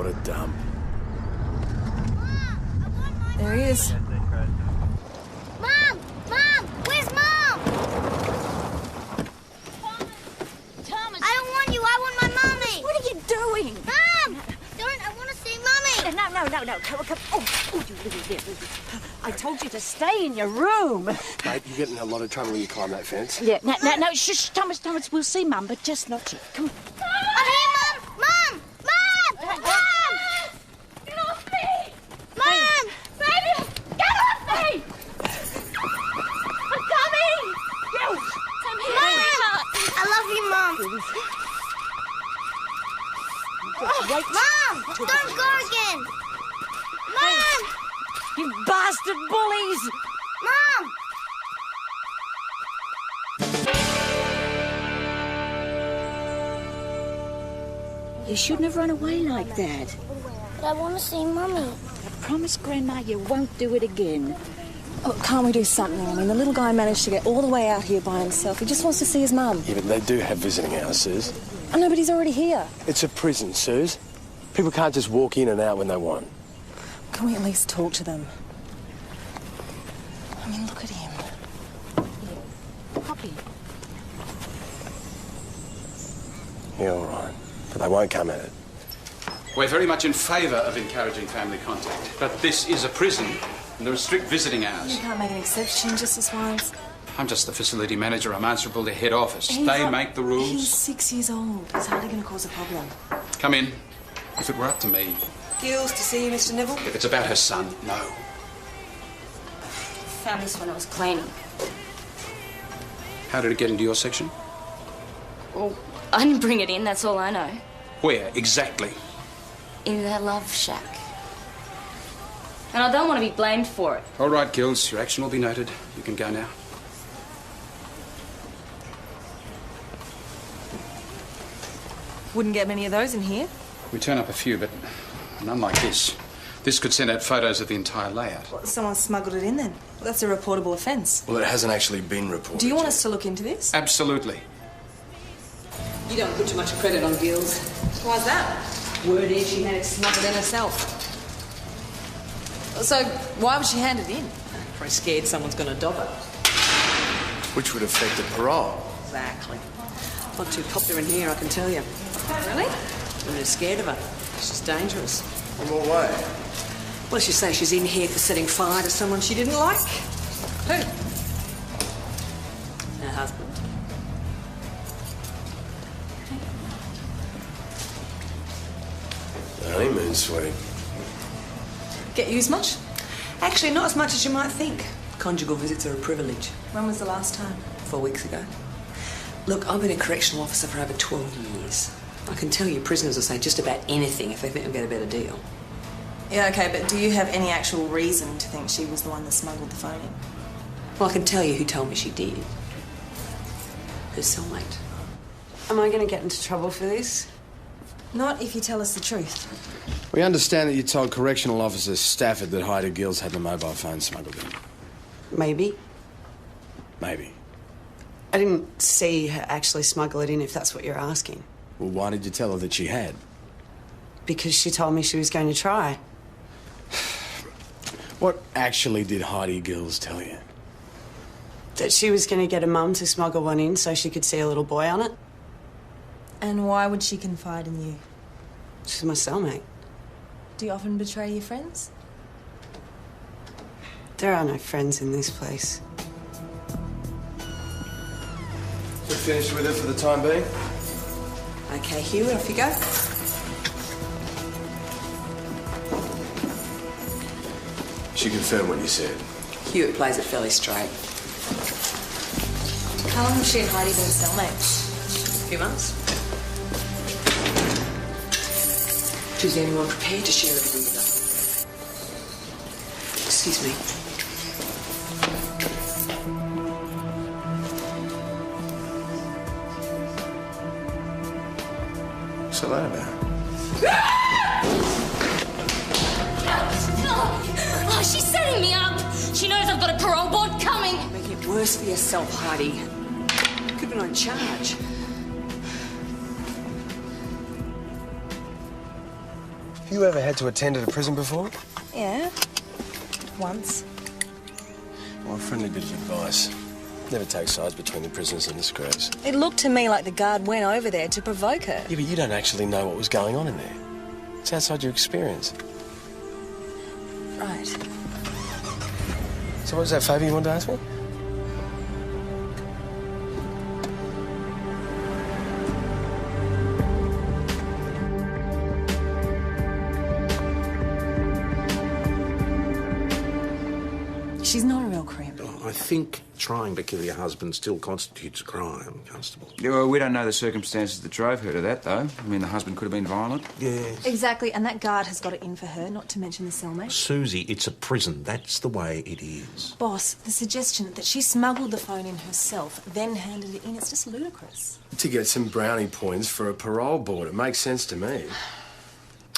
What a dump. There he is. Mom! Mom! Where's Mom? Thomas! I don't want you. I want my mommy. What are you doing? Mom! Don't. I want to see Mommy. No. Come. Oh, you little. I told you to stay in your room. Mate, you get in a lot of trouble when you climb that fence. Yeah, no. Shush, Thomas. We'll see Mum, but just not yet. Come on. I'm here, Mom. Mom! Mom! Mom! Get off me! Mom! Baby! Get off me! I'm coming! Come here. Mom! I love you, Mom. Wait. Mom! Don't go again. Mom! You bastard bullies! Mom! You shouldn't have run away like that. But I want to see Mummy. I promise, Grandma, you won't do it again. Oh, can't we do something? I mean, the little guy managed to get all the way out here by himself. He just wants to see his mum. Yeah, but they do have visiting hours, Suze. I know, but he's already here. It's a prison, Suze. People can't just walk in and out when they want. Can we at least talk to them? I mean, look at him. Poppy. Yeah, all right. But they won't come at it. We're very much in favour of encouraging family contact, but this is a prison and there are strict visiting hours. You can't make an exception, Justice Wise. I'm just the facility manager. I'm answerable to head office. They make the rules. He's 6 years old. He's hardly going to cause a problem. Come in. If it were up to me. Gills, to see you, Mr. Neville. If it's about her son, no. Found this when I was cleaning. How did it get into your section? Well, I didn't bring it in, that's all I know. Where, exactly? In their love shack. And I don't want to be blamed for it. All right, Gills, your action will be noted. You can go now. Wouldn't get many of those in here. We turn up a few, but none like this. This could send out photos of the entire layout. What, someone smuggled it in then? Well, that's a reportable offence. Well, it hasn't actually been reported. Do you want us to look into this? Absolutely. You don't put too much credit on Gills. Why's that? Word is she had it smuggled in herself. So, why would she hand it in? Probably scared someone's going to dob her. Which would affect the parole. Exactly. Not too popular in here, I can tell you. Really? Women are scared of her. She's dangerous. In what way? Well, she say she's in here for setting fire to someone she didn't like. Who? Her husband. The honeymoon suite. Get used much? Actually, not as much as you might think. Conjugal visits are a privilege. When was the last time? 4 weeks ago. Look, I've been a correctional officer for over 12 years. I can tell you prisoners will say just about anything if they think they'll get a better deal. Yeah, okay, but do you have any actual reason to think she was the one that smuggled the phone in? Well, I can tell you who told me she did. Her cellmate. Am I going to get into trouble for this? Not if you tell us the truth. We understand that you told Correctional Officer Stafford that Heidi Gills had the mobile phone smuggled in. Maybe. Maybe. I didn't see her actually smuggle it in, if that's what you're asking. Well, why did you tell her that she had? Because she told me she was going to try. What actually did Heidi Gills tell you? That she was going to get her mum to smuggle one in so she could see a little boy on it. And why would she confide in you? She's my cellmate. Do you often betray your friends? There are no friends in this place. We're finished with it for the time being? Okay, Hugh, off you go. She confirmed what you said. Hewitt plays it fairly straight. How long have she and Heidi been cellmates? A few months. Is anyone prepared to share everything with her? Excuse me. What's that about? Oh, she's setting me up. She knows I've got a parole board coming. Make it worse for yourself, Heidi. Could be on charge. You ever had to attend at a prison before? Yeah. Once. Well, a friendly bit of advice. Never take sides between the prisoners and the screws. It looked to me like the guard went over there to provoke her. Yeah, but you don't actually know what was going on in there. It's outside your experience. Right. So what was that favour you wanted to ask me? She's not a real creep. I think trying to kill your husband still constitutes a crime, Constable. Yeah, well, we don't know the circumstances that drove her to that, though. I mean, the husband could have been violent. Yes. Exactly, and that guard has got it in for her, not to mention the cellmate. Susie, it's a prison. That's the way it is. Boss, the suggestion that she smuggled the phone in herself, then handed it in, it's just ludicrous. To get some brownie points for a parole board. It makes sense to me.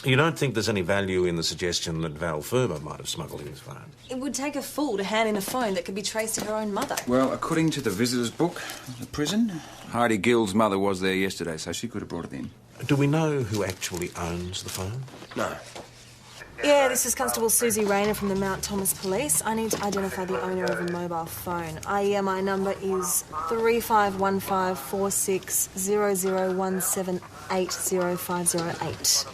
You don't think there's any value in the suggestion that Val Ferber might have smuggled in his phone? It would take a fool to hand in a phone that could be traced to her own mother. Well, according to the visitors' book of the prison, Heidi Gill's mother was there yesterday, so she could have brought it in. Do we know who actually owns the phone? No. Yeah, this is Constable Susie Rayner from the Mount Thomas Police. I need to identify the owner of a mobile phone. My number is 3515460017805008.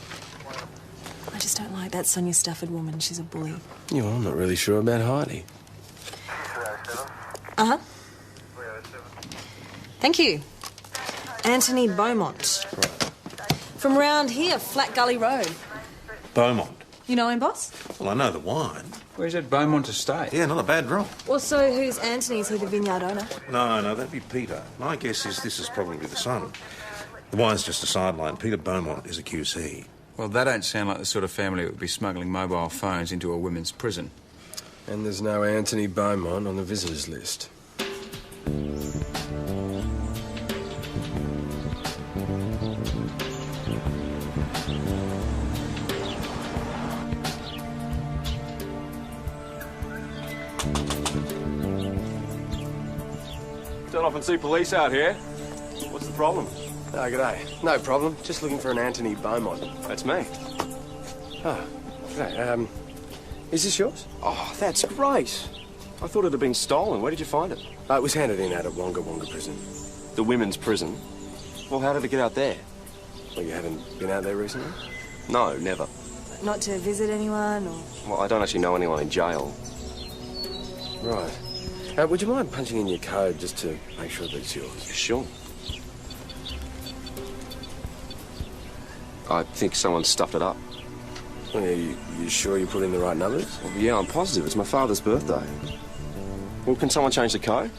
I just don't like that Sonia Stafford woman. She's a bully. Yeah, well, I'm not really sure about Heidi. Uh-huh. Thank you. Anthony Beaumont. Right. From round here, Flat Gully Road. Beaumont? You know him, boss? Well, I know the wine. Where's that Beaumont estate? Yeah, not a bad drop. Well, so who's Anthony? Is he the vineyard owner? No, that'd be Peter. My guess is this is probably the son. The wine's just a sideline. Peter Beaumont is a QC. Well, that don't sound like the sort of family that would be smuggling mobile phones into a women's prison. And there's no Anthony Beaumont on the visitors list. Don't often see police out here. What's the problem? Oh, g'day. No problem. Just looking for an Anthony Beaumont. That's me. Oh, g'day. Is this yours? Oh, that's great. I thought it had been stolen. Where did you find it? It was handed in out of Wonga Wonga prison. The women's prison? Well, how did it get out there? Well, you haven't been out there recently? No, never. Not to visit anyone, or...? Well, I don't actually know anyone in jail. Right. Would you mind punching in your code just to make sure that it's yours? Sure. I think someone stuffed it up. Well, you sure you put in the right numbers? Well, yeah, I'm positive. It's my father's birthday. Well, can someone change the code?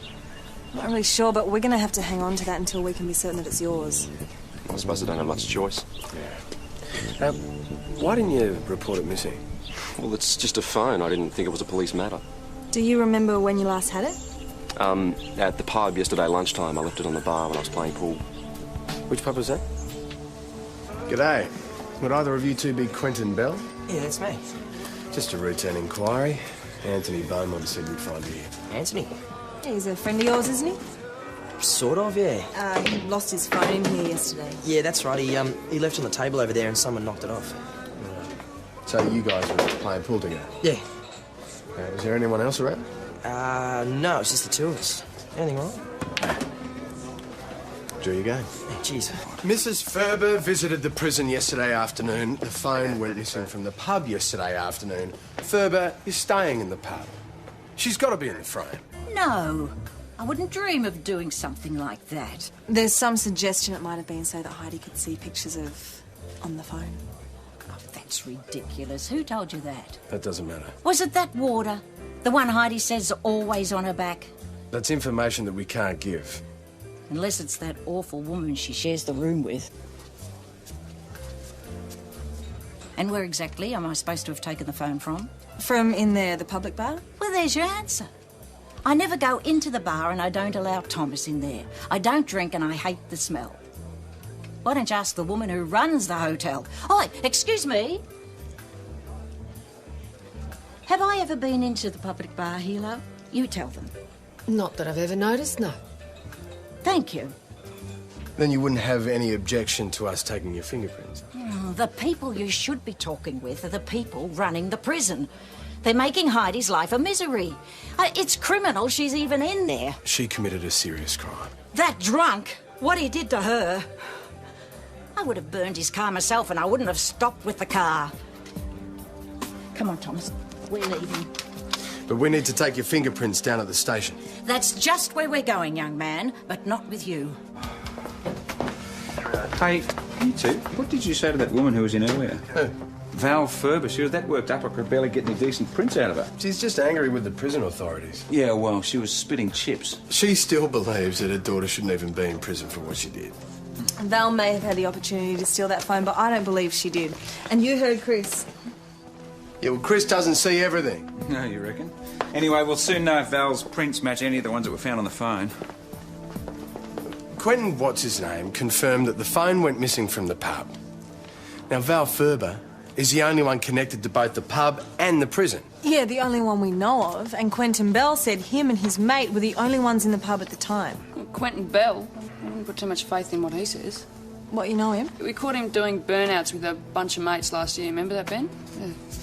Not really sure, but we're going to have to hang on to that until we can be certain that it's yours. I suppose I don't have much choice. Yeah. Why didn't you report it missing? Well, it's just a phone. I didn't think it was a police matter. Do you remember when you last had it? At the pub yesterday lunchtime. I left it on the bar when I was playing pool. Which pub was that? G'day. Would either of you two be Quentin Bell? Yeah, that's me. Just a routine inquiry. Anthony Beaumont said we'd find you here. Anthony? Yeah, he's a friend of yours, isn't he? Sort of, yeah. He lost his phone in here yesterday. Yeah, that's right. He left on the table over there and someone knocked it off. Right. So you guys were playing pool together? Yeah. Was there anyone else around? No, it's just the two of us. Anything wrong? Enjoy your game. Yeah, jeez. Mrs. Ferber visited the prison yesterday afternoon. The phone went missing from the pub yesterday afternoon. Ferber is staying in the pub. She's got to be in the frame. No, I wouldn't dream of doing something like that. There's some suggestion it might have been so that Heidi could see pictures of on the phone. Oh, that's ridiculous. Who told you that? That doesn't matter. Was it that warder? The one Heidi says always on her back? That's information that we can't give. Unless it's that awful woman she shares the room with. And where exactly am I supposed to have taken the phone from? From in there, the public bar? Well, there's your answer. I never go into the bar and I don't allow Thomas in there. I don't drink and I hate the smell. Why don't you ask the woman who runs the hotel? Oh, excuse me. Have I ever been into the public bar, Hilo? You tell them. Not that I've ever noticed, no. Thank you. Then you wouldn't have any objection to us taking your fingerprints. Oh, the people you should be talking with are the people running the prison. They're making Heidi's life a misery. It's criminal she's even in there. She committed a serious crime. That drunk, what he did to her. I would have burned his car myself and I wouldn't have stopped with the car. Come on, Thomas. We're leaving. But we need to take your fingerprints down at the station. That's just where we're going, young man, but not with you. Hey, you two, what did you say to that woman who was in earlier? Who? Val Ferber. She was that worked up I could barely get any decent prints out of her. She's just angry with the prison authorities. Yeah, well, she was spitting chips. She still believes that her daughter shouldn't even be in prison for what she did. Val may have had the opportunity to steal that phone, but I don't believe she did. And you heard Chris. Yeah, well, Chris doesn't see everything. No, you reckon? Anyway, we'll soon know if Val's prints match any of the ones that were found on the phone. Quentin, what's his name, confirmed that the phone went missing from the pub. Now, Val Ferber is the only one connected to both the pub and the prison. Yeah, the only one we know of. And Quentin Bell said him and his mate were the only ones in the pub at the time. Well, Quentin Bell? I wouldn't put too much faith in what he says. What, you know him? We caught him doing burnouts with a bunch of mates last year. Remember that, Ben?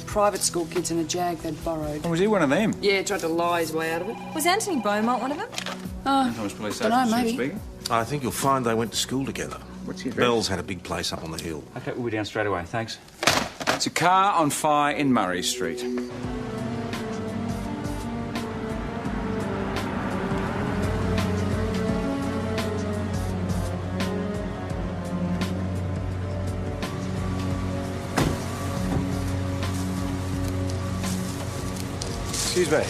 Private school kids in a Jag they'd borrowed. Oh, was he one of them? Yeah, tried to lie his way out of it. Was Anthony Beaumont one of them? Thomas Police dunno, Sergeant maybe. speaking. I think you'll find they went to school together. What's the address? Bell's had a big place up on the hill. OK, we'll be down straight away, thanks. It's a car on fire in Murray Street. Excuse me.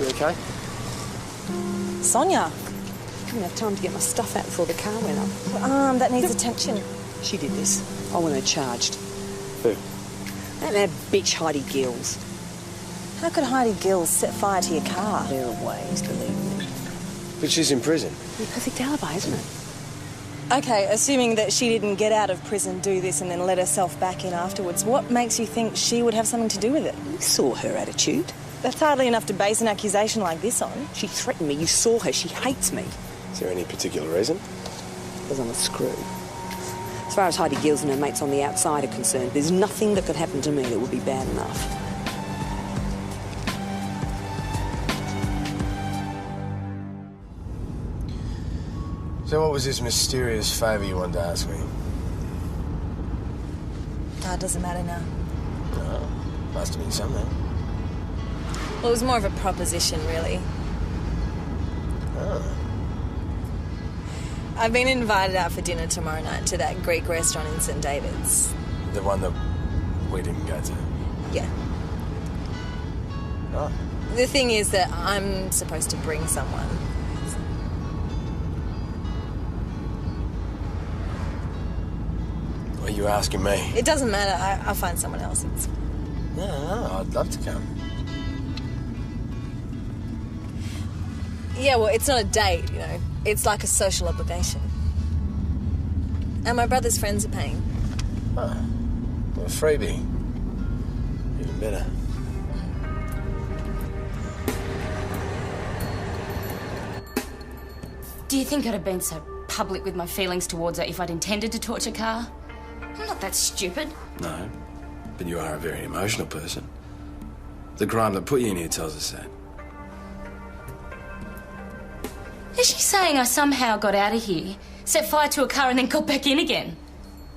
You okay? Sonia. I didn't have time to get my stuff out before the car went up. That needs attention. She did this. I want her charged. Who? That bitch Heidi Gills. How could Heidi Gills set fire to your car? There are ways, believe me. But she's in prison. The perfect alibi, isn't it? Okay, assuming that she didn't get out of prison, do this, and then let herself back in afterwards, what makes you think she would have something to do with it? You saw her attitude. That's hardly enough to base an accusation like this on. She threatened me. You saw her. She hates me. Is there any particular reason? Because I'm a screw. As far as Heidi Gills and her mates on the outside are concerned, there's nothing that could happen to me that would be bad enough. So what was this mysterious favour you wanted to ask me? It doesn't matter now. No, must have been something. Well, it was more of a proposition, really. Oh. I've been invited out for dinner tomorrow night to that Greek restaurant in St. David's. The one that we didn't go to? Yeah. Oh. The thing is that I'm supposed to bring someone. Are you asking me? It doesn't matter. I'll find someone else. No, I'd love to come. Yeah, well, it's not a date, you know. It's like a social obligation. And my brother's friends are paying. Oh. Well, a freebie. Even better. Do you think I'd have been so public with my feelings towards her if I'd intended to torture Carr? I'm not that stupid. No, but you are a very emotional person. The crime that put you in here tells us that. Is she saying I somehow got out of here, set fire to a car and then got back in again?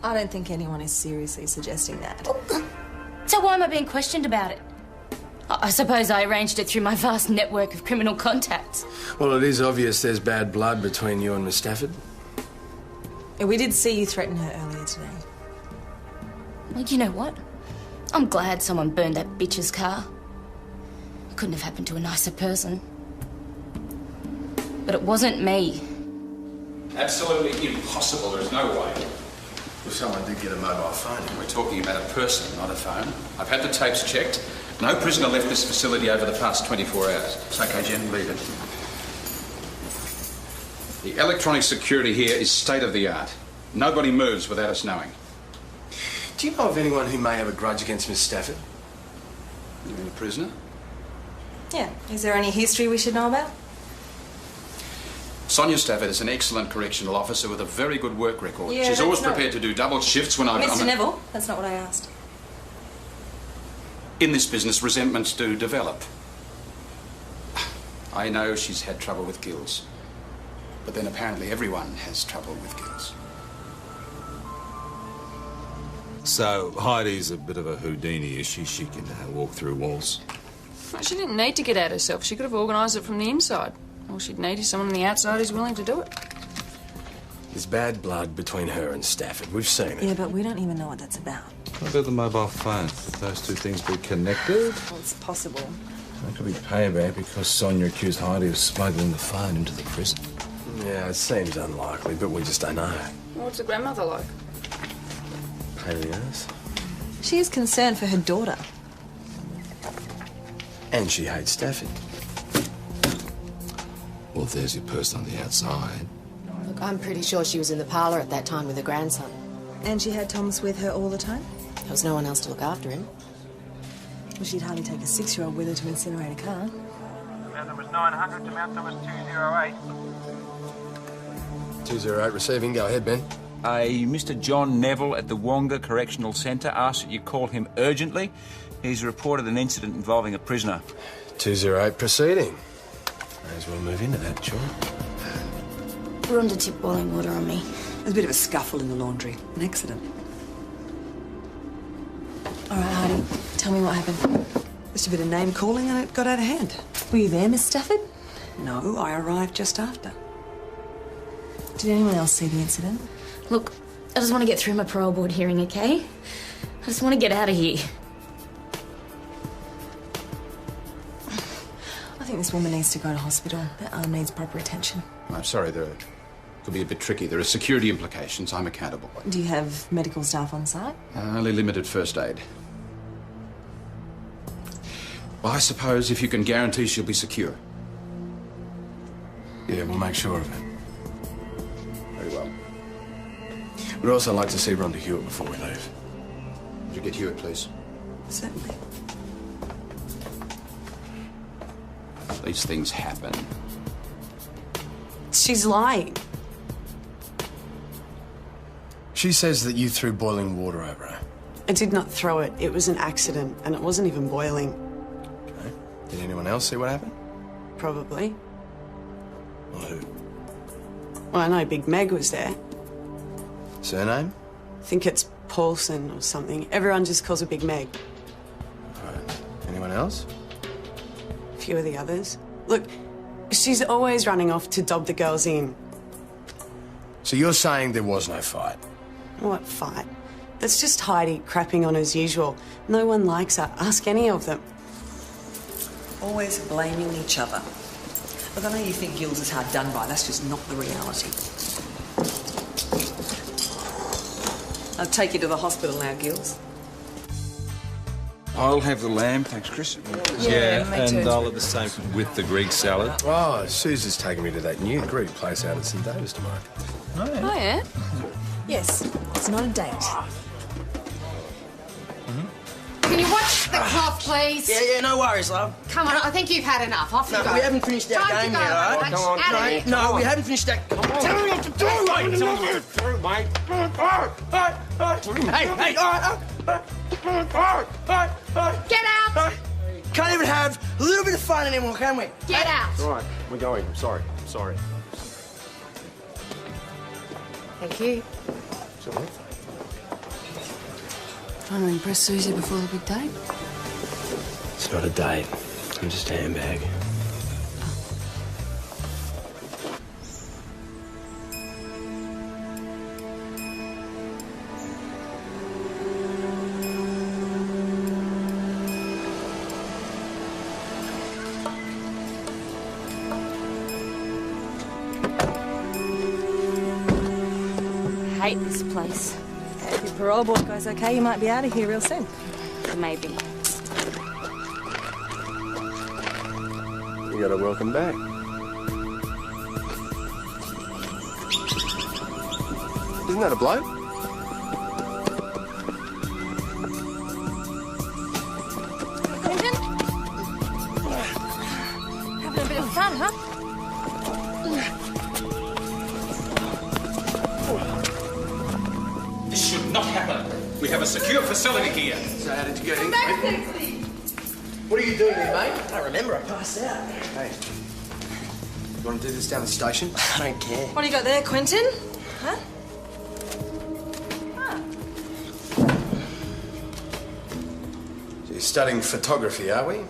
I don't think anyone is seriously suggesting that. So why am I being questioned about it? I suppose I arranged it through my vast network of criminal contacts. Well, it is obvious there's bad blood between you and Miss Stafford. We did see you threaten her earlier today. Well, you know what? I'm glad someone burned that bitch's car. It couldn't have happened to a nicer person. But it wasn't me. Absolutely impossible. There's no way. Well, someone did get a mobile phone. We're talking about a person, not a phone. I've had the tapes checked. No prisoner left this facility over the past 24 hours. It's okay, Jen, leave it. The electronic security here is state-of-the-art. Nobody moves without us knowing. Do you know of anyone who may have a grudge against Miss Stafford? You mean a prisoner? Yeah. Is there any history we should know about? Sonia Stafford is an excellent correctional officer with a very good work record. Yeah, She's that's always not- prepared to do double shifts when I'm... Mr. Neville, that's not what I asked. In this business, resentments do develop. I know she's had trouble with Gills. But then apparently everyone has trouble with Gills. So Heidi's a bit of a Houdini, is she? She can walk through walls. Well, she didn't need to get out herself. She could have organised it from the inside. All she'd need is someone on the outside who's willing to do it. There's bad blood between her and Stafford. We've seen it. Yeah, but we don't even know what that's about. What about the mobile phone? Those two things be connected? Well, it's possible. That could be payback because Sonia accused Heidi of smuggling the phone into the prison. Yeah, it seems unlikely, but we just don't know. Well, what's the grandmother like? Pain in the ass. She is concerned for her daughter. And she hates Stafford. Well, there's your person on the outside. Look, I'm pretty sure she was in the parlour at that time with her grandson. And she had Thomas with her all the time? There was no one else to look after him. Well, she'd hardly take a 6-year-old with her to incinerate a car. Mount Thomas 900 to Mount Thomas 208. 208 receiving. Go ahead, Ben. A Mr. John Neville at the Wonga Correctional Centre asked that you call him urgently. He's reported an incident involving a prisoner. 208 proceeding. May as well move into that, sure. Rhonda tipped boiling water on me. There's a bit of a scuffle in the laundry. An accident. All right, Heidi, tell me what happened. Just a bit of name calling and it got out of hand. Were you there, Miss Stafford? No, I arrived just after. Did anyone else see the incident? Look, I just want to get through my parole board hearing, okay? I just want to get out of here. I think this woman needs to go to hospital. That arm needs proper attention. I'm sorry, there could be a bit tricky. There are security implications. I'm accountable. Do you have medical staff on site? Only limited first aid. Well, I suppose if you can guarantee she'll be secure. Yeah, we'll make sure of it. Very well. We'd also like to see Rhonda Hewitt before we leave. Would you get Hewitt, please? Certainly. These things happen. She's lying. She says that you threw boiling water over her. I did not throw it. It was an accident, and it wasn't even boiling. Okay. Did anyone else see what happened? Probably. Well, who? Well, I know Big Meg was there. Surname? I think it's Paulson or something. Everyone just calls her Big Meg. All right. Anyone else? A few of the others. Look, she's always running off to dob the girls in. So you're saying there was no fight? What fight? That's just Heidi crapping on as usual. No one likes her. Ask any of them. Always blaming each other. Look, I know you think Gills is hard done by. That's just not the reality. I'll take you to the hospital now, Gills. I'll have the lamb, thanks, Chris. Yeah, and I'll have the same with the Greek salad. Oh, Susie's taking me to that new Greek place out at St David's tomorrow. Oh, yeah? Yes, it's not a date. Can you watch the clock, please? Yeah, no worries, love. Come on, I think you've had enough. Off you No, go. we haven't finished our Time game to go, yet, all right? Mike. Come on, Out of here. no, we haven't finished that. Come on. Tell me what to do, mate. Tell me what to do, mate. Hey. Get out! Can't even have a little bit of fun anymore, can we? Get out! All right, we're going. I'm sorry. Thank you. Sorry. Trying to impress Susie before the big day? It's not a date. I'm just a handbag. I hate this place. If your parole board goes okay, you might be out of here real soon. Maybe. You got a welcome back. Isn't that a bloke? Clinton? Having a bit of fun, huh? have a secure facility here. So how did you get in? Back, What are you doing here, mate? I remember, I passed out. Hey, you want to do this down the station? I don't care. What do you got there, Quentin? Huh? So you're studying photography, are we?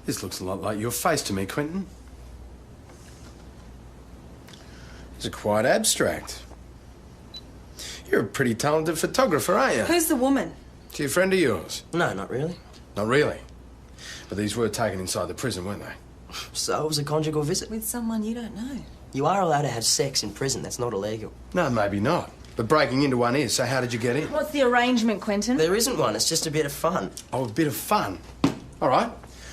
This looks a lot like your face to me, Quentin. It's quite abstract. You're a pretty talented photographer, aren't you? Who's the woman? She a friend of yours? No, not really. Not really. But these were taken inside the prison, weren't they? So it was a conjugal visit. With someone you don't know. You are allowed to have sex in prison. That's not illegal. No, maybe not. But breaking into one is, so how did you get in? What's the arrangement, Quentin? There isn't one. It's just a bit of fun. Oh, a bit of fun. All right.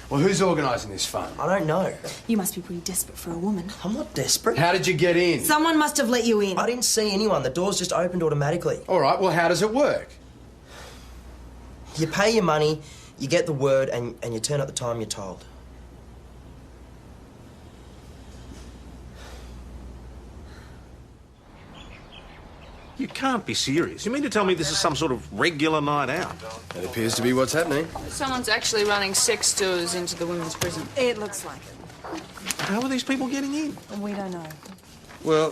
Well, who's organising this fun? I don't know. You must be pretty desperate for a woman. I'm not desperate. How did you get in? Someone must have let you in. I didn't see anyone. The doors just opened automatically. All right, well, how does it work? You pay your money, you get the word, and you turn up the time you're told. You can't be serious. You mean to tell me this is some sort of regular night out? That appears to be what's happening. Someone's actually running sex tours into the women's prison. It looks like it. How are these people getting in? We don't know. Well,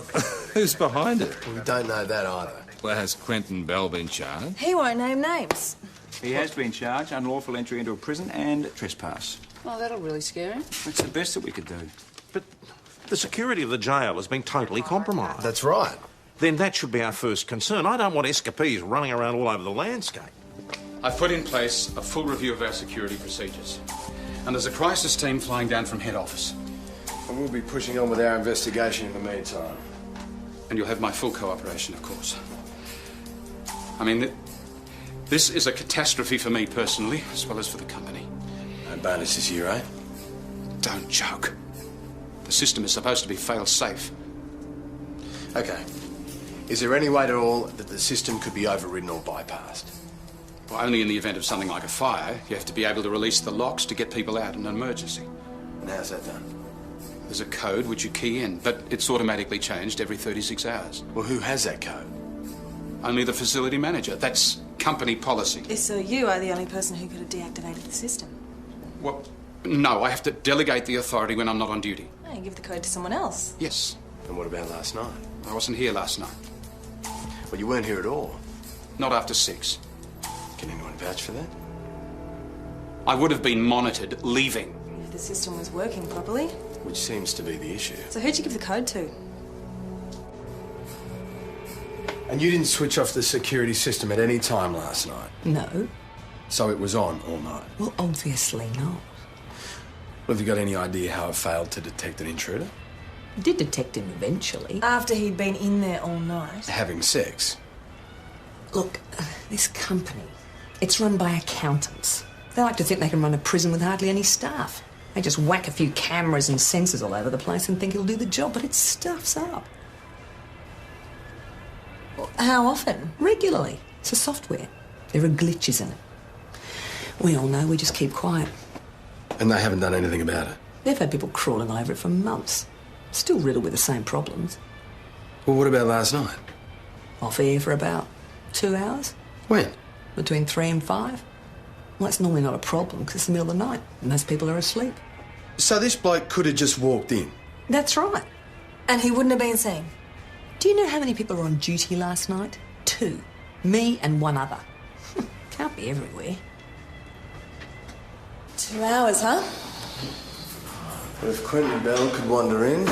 who's behind it? We don't know that either. Well, has Quentin Bell been charged? He won't name names. He has been charged unlawful entry into a prison and trespass. Well, that'll really scare him. That's the best that we could do. But the security of the jail has been totally compromised. That's right. Then that should be our first concern. I don't want escapees running around all over the landscape. I've put in place a full review of our security procedures. And there's a crisis team flying down from head office. And we'll be pushing on with our investigation in the meantime. And you'll have my full cooperation, of course. I mean, this is a catastrophe for me personally, as well as for the company. No bonuses here, eh? Don't joke. The system is supposed to be fail-safe. Okay. Is there any way at all that the system could be overridden or bypassed? Well, only in the event of something like a fire. You have to be able to release the locks to get people out in an emergency. And how's that done? There's a code which you key in, but it's automatically changed every 36 hours. Well, who has that code? Only the facility manager. That's company policy. So you are the only person who could have deactivated the system. Well, no, I have to delegate the authority when I'm not on duty. Oh, you give the code to someone else. Yes. And what about last night? I wasn't here last night. Well, you weren't here at all. Not after 6. Can anyone vouch for that? I would have been monitored leaving. If the system was working properly. Which seems to be the issue. So who'd you give the code to? And you didn't switch off the security system at any time last night? No. So it was on all night? Well, obviously not. Well, have you got any idea how it failed to detect an intruder? Did detect him eventually. After he'd been in there all night. Having sex? Look, this company, it's run by accountants. They like to think they can run a prison with hardly any staff. They just whack a few cameras and sensors all over the place and think it'll do the job, but it stuffs up. Well, how often? Regularly. It's a software. There are glitches in it. We all know, we just keep quiet. And they haven't done anything about it? They've had people crawling all over it for months. Still riddled with the same problems. Well, what about last night? Off air for about 2 hours. When? Between 3 and 5. Well, that's normally not a problem because it's the middle of the night and most people are asleep. So this bloke could have just walked in? That's right. And he wouldn't have been seen? Do you know how many people were on duty last night? 2. Me and 1 other. Can't be everywhere. 2 hours, huh? But if Quentin Bell could wander in,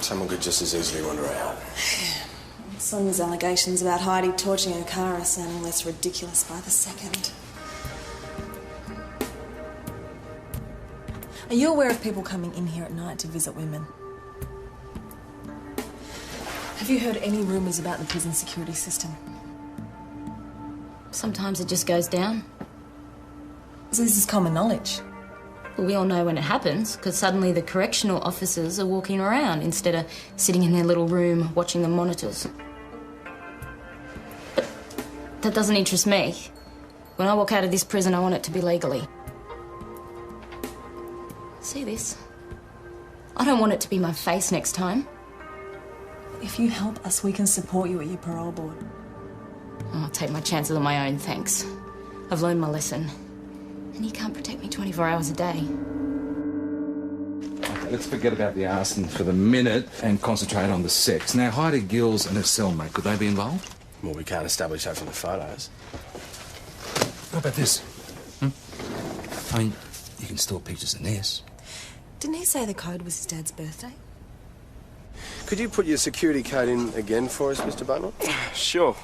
someone could just as easily wander out. Sonia's allegations about Heidi torching her car are sounding less ridiculous by the second. Are you aware of people coming in here at night to visit women? Have you heard any rumours about the prison security system? Sometimes it just goes down. So this is common knowledge? Well, we all know when it happens, because suddenly the correctional officers are walking around instead of sitting in their little room watching the monitors. But that doesn't interest me. When I walk out of this prison, I want it to be legally. See this? I don't want it to be my face next time. If you help us, we can support you at your parole board. I'll take my chances on my own, thanks. I've learned my lesson. And you can't protect me 24 hours a day. Okay, let's forget about the arson for the minute and concentrate on the sex. Now, Heidi Gills and her cellmate, could they be involved? Well, we can't establish that from the photos. What about this? I mean, you can store pictures in this. Didn't he say the code was his dad's birthday? Could you put your security code in again for us, Mr. Butler? Sure.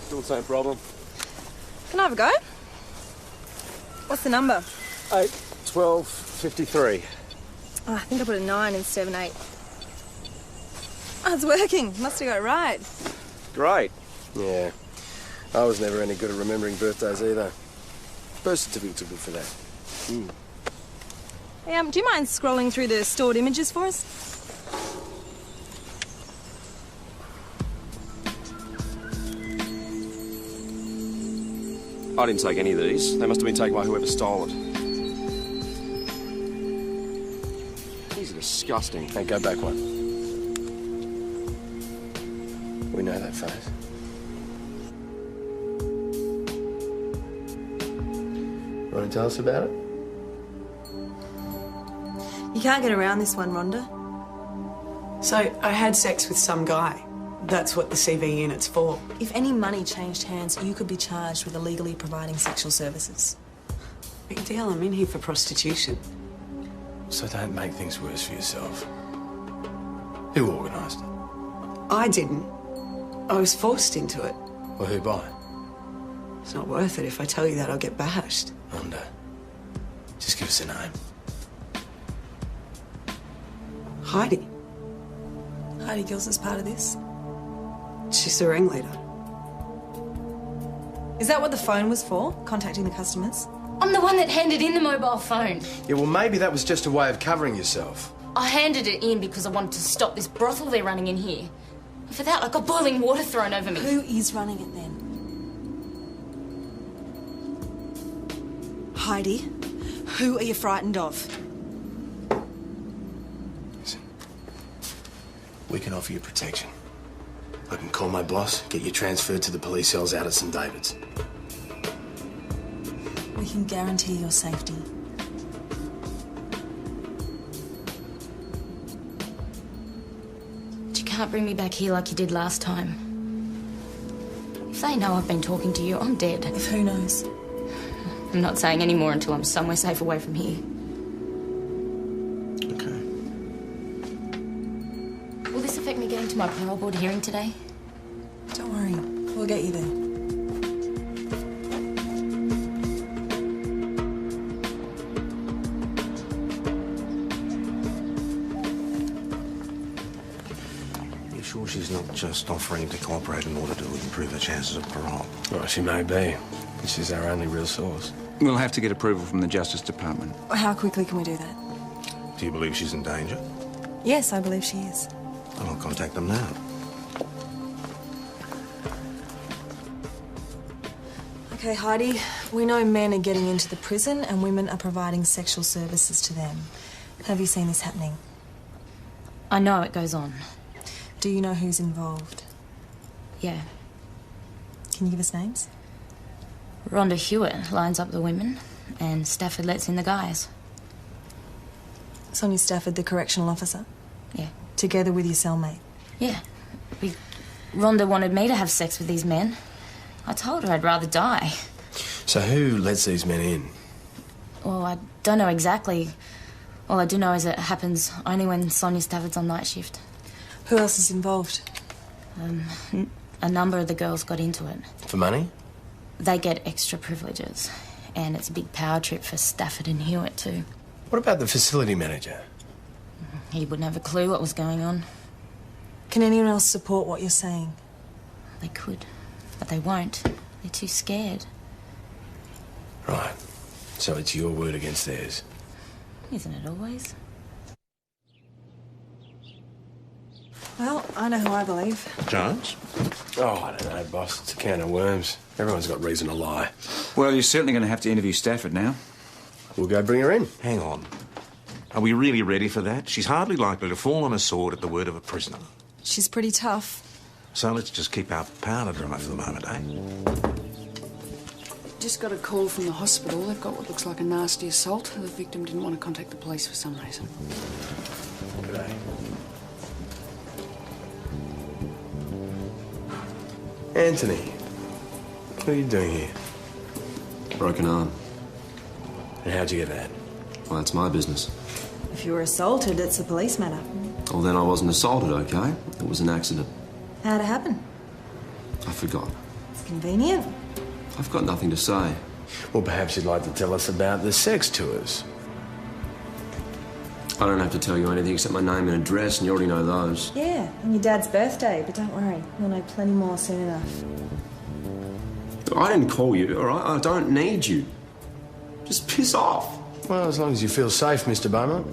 Still the same problem. Can I have a go? What's the number? 8, 12, 53. Oh, I think I put a 9 instead of an 8. Oh, it's working. Must have got it right. Great. Yeah. I was never any good at remembering birthdays either. Birth certificates are good for that. Hey, do you mind scrolling through the stored images for us? I didn't take any of these. They must have been taken by whoever stole it. These are disgusting. Hey, go back one. We know that face. Want to tell us about it? You can't get around this one, Rhonda. So, I had sex with some guy. That's what the CV unit's for. If any money changed hands, you could be charged with illegally providing sexual services. Big deal, I'm in here for prostitution. So don't make things worse for yourself. Who organised it? I didn't. I was forced into it. Well, who by? It's not worth it. If I tell you that, I'll get bashed. Rhonda, just give us a name. Heidi. Heidi Gills is part of this. She's the ringleader. Is that what the phone was for? Contacting the customers? I'm the one that handed in the mobile phone. Yeah, well, maybe that was just a way of covering yourself. I handed it in because I wanted to stop this brothel they're running in here. And for that, I got boiling water thrown over me. Who is running it then? Heidi, who are you frightened of? Listen, we can offer you protection. I can call my boss, get you transferred to the police cells out at St. David's. We can guarantee your safety. But you can't bring me back here like you did last time. If they know I've been talking to you, I'm dead. If who knows? I'm not saying any more until I'm somewhere safe away from here. Okay. Will this affect me getting to my parole board hearing today? Don't worry, we'll get you there. You sure she's not just offering to cooperate in order to improve her chances of parole? Well, she may be. She's our only real source. We'll have to get approval from the Justice Department. How quickly can we do that? Do you believe she's in danger? Yes, I believe she is. I'll contact them now. Okay, Heidi, we know men are getting into the prison and women are providing sexual services to them. Have you seen this happening? I know it goes on. Do you know who's involved? Yeah. Can you give us names? Rhonda Hewitt lines up the women, and Stafford lets in the guys. Sonia Stafford, the correctional officer? Yeah. Together with your cellmate? Yeah. Rhonda wanted me to have sex with these men. I told her I'd rather die. So who lets these men in? Well, I don't know exactly. All I do know is it happens only when Sonia Stafford's on night shift. Who else is involved? A number of the girls got into it. For money? They get extra privileges. And it's a big power trip for Stafford and Hewitt, too. What about the facility manager? He wouldn't have a clue what was going on. Can anyone else support what you're saying? They could, but they won't. They're too scared. Right. So it's your word against theirs. Isn't it always? Well, I know who I believe. Jones? Oh, I don't know, boss. It's a can of worms. Everyone's got reason to lie. Well, you're certainly going to have to interview Stafford now. We'll go bring her in. Hang on. Are we really ready for that? She's hardly likely to fall on a sword at the word of a prisoner. She's pretty tough. So let's just keep our powder dry for the moment, eh? Just got a call from the hospital. They've got what looks like a nasty assault. The victim didn't want to contact the police for some reason. G'day. Anthony, what are you doing here? Broken arm. And how'd you get that? Well, that's my business. If you were assaulted, it's a police matter. Well, then I wasn't assaulted, okay? It was an accident. How'd it happen? I forgot. It's convenient. I've got nothing to say. Well, perhaps you'd like to tell us about the sex tours. I don't have to tell you anything except my name and address, and you already know those. Yeah, and your dad's birthday, but don't worry, you'll know plenty more soon enough. I didn't call you, all right? I don't need you. Just piss off. Well, as long as you feel safe, Mr. Beaumont.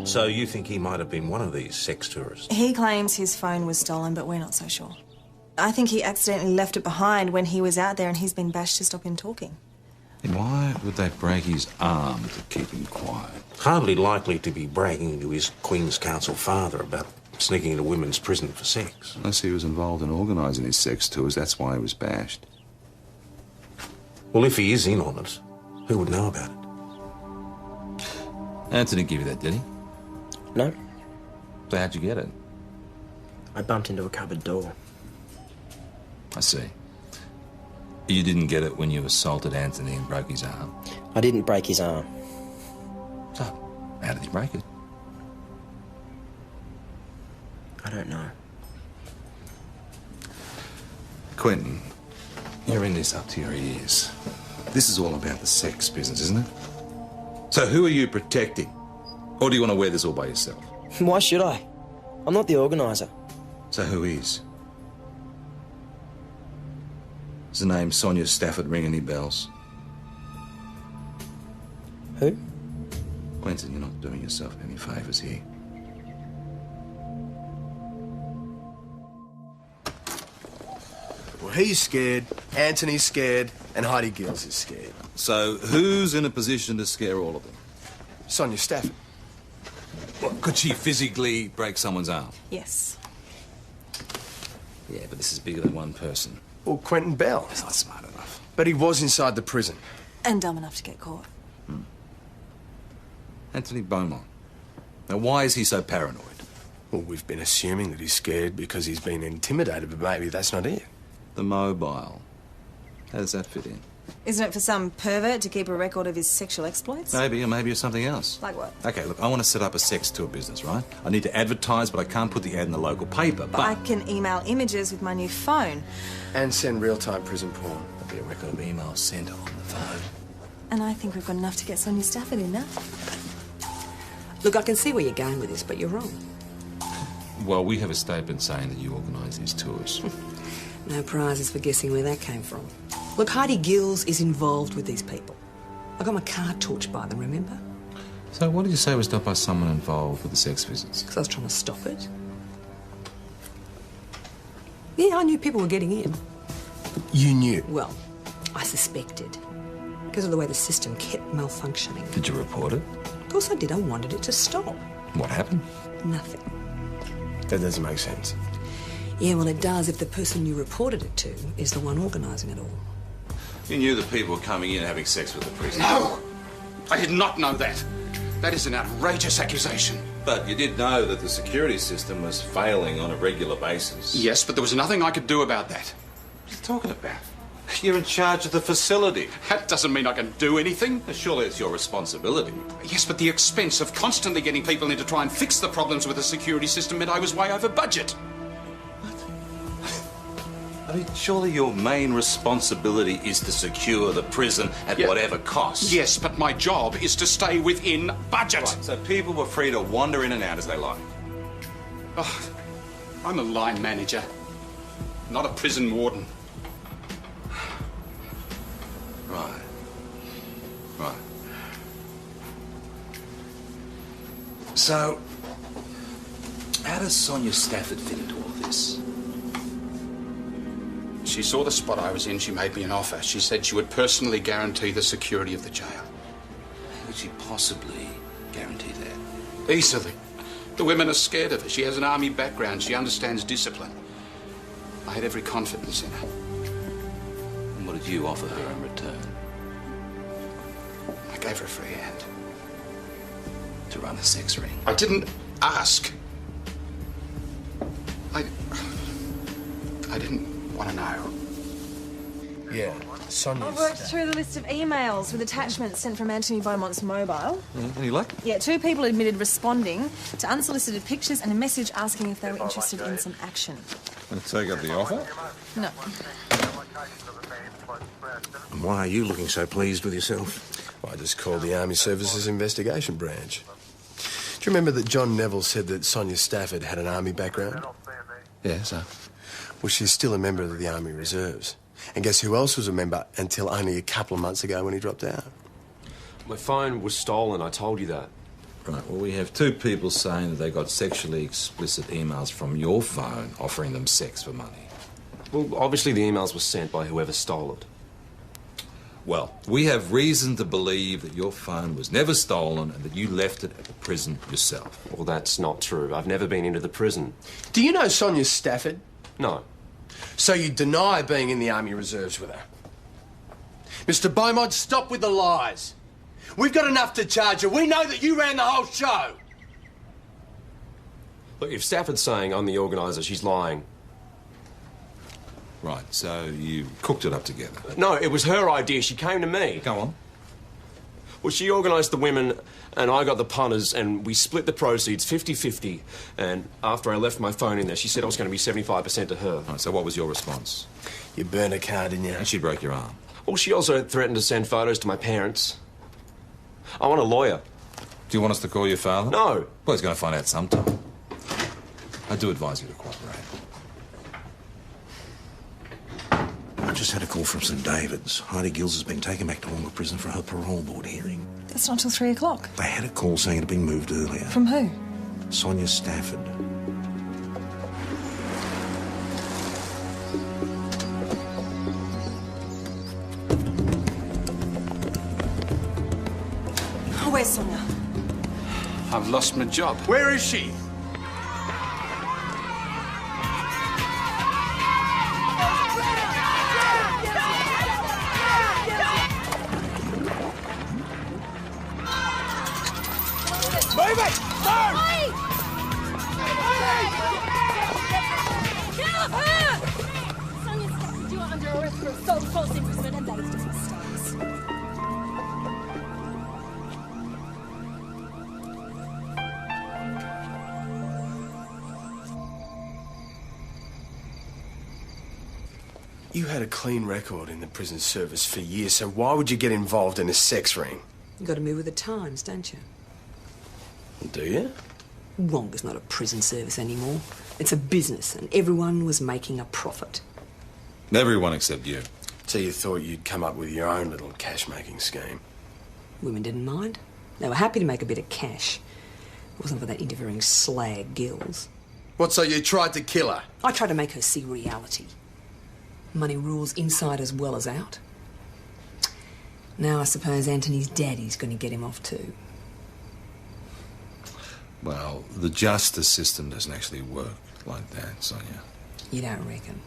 So you think he might have been one of these sex tourists? He claims his phone was stolen, but we're not so sure. I think he accidentally left it behind when he was out there and he's been bashed to stop him talking. Then why would they break his arm to keep him quiet? Hardly likely to be bragging to his Queen's Counsel father about sneaking into women's prison for sex. Unless he was involved in organising his sex tours, that's why he was bashed. Well, if he is in on it, who would know about it? Anthony give you that, did he? No. So how'd you get it? I bumped into a cupboard door. I see. You didn't get it when you assaulted Anthony and broke his arm? I didn't break his arm. So, how did he break it? I don't know. Quentin, you're in this up to your ears. This is all about the sex business, isn't it? So who are you protecting? Or do you want to wear this all by yourself? Why should I? I'm not the organiser. So who is? Does the name Sonia Stafford ring any bells? Who? Quentin, you're not doing yourself any favours here. Well, he's scared, Anthony's scared, and Heidi Gills is scared. So who's in a position to scare all of them? Sonia Stafford. What, could she physically break someone's arm? Yes. Yeah, but this is bigger than one person. Well, Quentin Bell. He's not smart enough. But he was inside the prison. And dumb enough to get caught. Anthony Beaumont. Now, why is he so paranoid? Well, we've been assuming that he's scared because he's been intimidated, but maybe that's not it. The mobile. How does that fit in? Isn't it for some pervert to keep a record of his sexual exploits? Maybe, or maybe it's something else. Like what? Okay, look, I want to set up a sex tour business, right? I need to advertise, but I can't put the ad in the local paper. But I can email images with my new phone. And send real-time prison porn. There'll be a record of emails sent on the phone. And I think we've got enough to get Sonia Stafford in now. Look, I can see where you're going with this, but you're wrong. Well, we have a statement saying that you organise these tours. No prizes for guessing where that came from. Look, Heidi Gills is involved with these people. I got my car torched by them, remember? So what did you say was done by someone involved with the sex visits? Because I was trying to stop it. Yeah, I knew people were getting in. You knew? Well, I suspected. Because of the way the system kept malfunctioning. Did you report it? Of course I did. I wanted it to stop. What happened? Nothing. That doesn't make sense. Yeah, well, it does if the person you reported it to is the one organising it all. You knew that people were coming in and having sex with the prisoner. No! I did not know that. That is an outrageous accusation. But you did know that the security system was failing on a regular basis. Yes, but there was nothing I could do about that. What are you talking about? You're in charge of the facility. That doesn't mean I can do anything. Surely it's your responsibility. Yes, but the expense of constantly getting people in to try and fix the problems with the security system meant I was way over budget. I mean, surely your main responsibility is to secure the prison at whatever cost. Yes, but my job is to stay within budget. Right, so people were free to wander in and out as they like. Oh, I'm a line manager, not a prison warden. Right. Right. So, how does Sonia Stafford fit into all this? She saw the spot I was in. She made me an offer. She said she would personally guarantee the security of the jail. How could she possibly guarantee that? Easily. The women are scared of her. She has an army background. She understands discipline. I had every confidence in her. And what did you offer her in return? I gave her a free hand. To run a sex ring? I didn't ask. I didn't want to know. Yeah, Sonia's... I've worked through the list of emails with attachments sent from Anthony Beaumont's mobile. Any luck? Yeah, 2 people admitted responding to unsolicited pictures and a message asking if they were interested in some action. Want to take up the offer? No. And why are you looking so pleased with yourself? Well, I just called the Army Services Investigation Branch. Do you remember that John Neville said that Sonia Stafford had an Army background? Yeah, so? Well, she's still a member of the Army Reserves. And guess who else was a member until only a couple of months ago when he dropped out? My phone was stolen, I told you that. Right, well, we have 2 people saying that they got sexually explicit emails from your phone offering them sex for money. Well, obviously the emails were sent by whoever stole it. Well, we have reason to believe that your phone was never stolen and that you left it at the prison yourself. Well, that's not true. I've never been into the prison. Do you know Sonia Stafford? No. So you deny being in the Army Reserves with her? Mr. Beaumont, stop with the lies. We've got enough to charge her. We know that you ran the whole show. Look, if Stafford's saying I'm the organiser, she's lying. Right, so you cooked it up together. No, it was her idea. She came to me. Go on. Well, she organised the women and I got the punters and we split the proceeds 50-50. And after I left my phone in there, she said I was going to be 75% to her. Right, so what was your response? You burned a car, didn't you? And she broke your arm. Well, she also threatened to send photos to my parents. I want a lawyer. Do you want us to call your father? No. Well, he's going to find out sometime. I do advise you to cooperate. I just had a call from St David's. Heidi Gills has been taken back to Wonga Prison for her parole board hearing. That's not till 3 o'clock. They had a call saying it had been moved earlier. From who? Sonia Stafford. Oh, where's Sonia? I've lost my job. Where is she? Move it! Move! Get off her! Sonia Stafford, you are under arrest for assault, false imprisonment, and that is dismissed. You had a clean record in the prison service for years, so why would you get involved in a sex ring? You've got to move with the times, don't you? Do you? Wonga's not a prison service anymore. It's a business, and everyone was making a profit. Everyone except you. So you thought you'd come up with your own little cash-making scheme? Women didn't mind. They were happy to make a bit of cash. It wasn't for that interfering slag Gills. What, so you tried to kill her? I tried to make her see reality. Money rules inside as well as out. Now I suppose Anthony's daddy's going to get him off too. Well, the justice system doesn't actually work like that, Sonia. You don't reckon?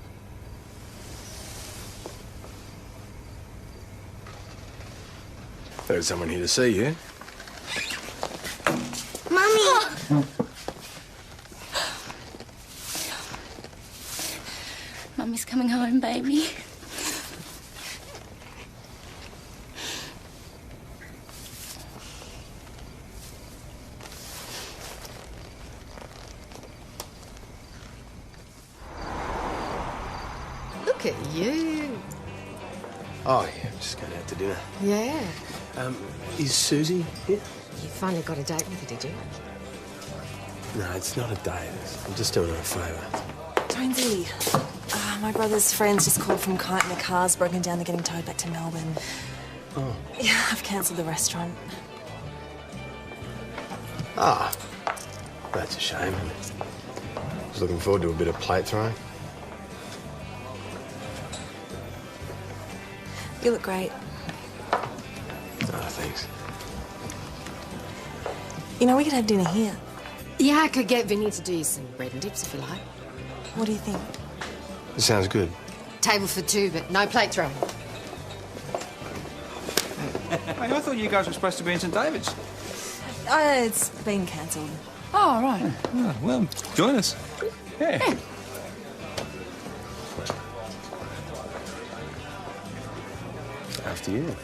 There's someone here to see you. Mummy! Mummy's coming home, baby. Look at you. Oh, yeah, I'm just going out to dinner. Yeah. Is Susie here? You finally got a date with her, did you? No, it's not a date. I'm just doing her a favour. Jonesy, my brother's friends just called from Kyneton. The car's broken down. They're getting towed back to Melbourne. Oh. Yeah, I've cancelled the restaurant. Ah, that's a shame. I was looking forward to a bit of plate throwing. You look great. Oh, thanks. You know, we could have dinner here. Yeah, I could get Vinny to do you some bread and dips if you like. What do you think? It sounds good. Table for two, but no plate throwing. Hey, I thought you guys were supposed to be in St David's. It's been cancelled. Oh, right. Oh, well, join us. Yeah. After you.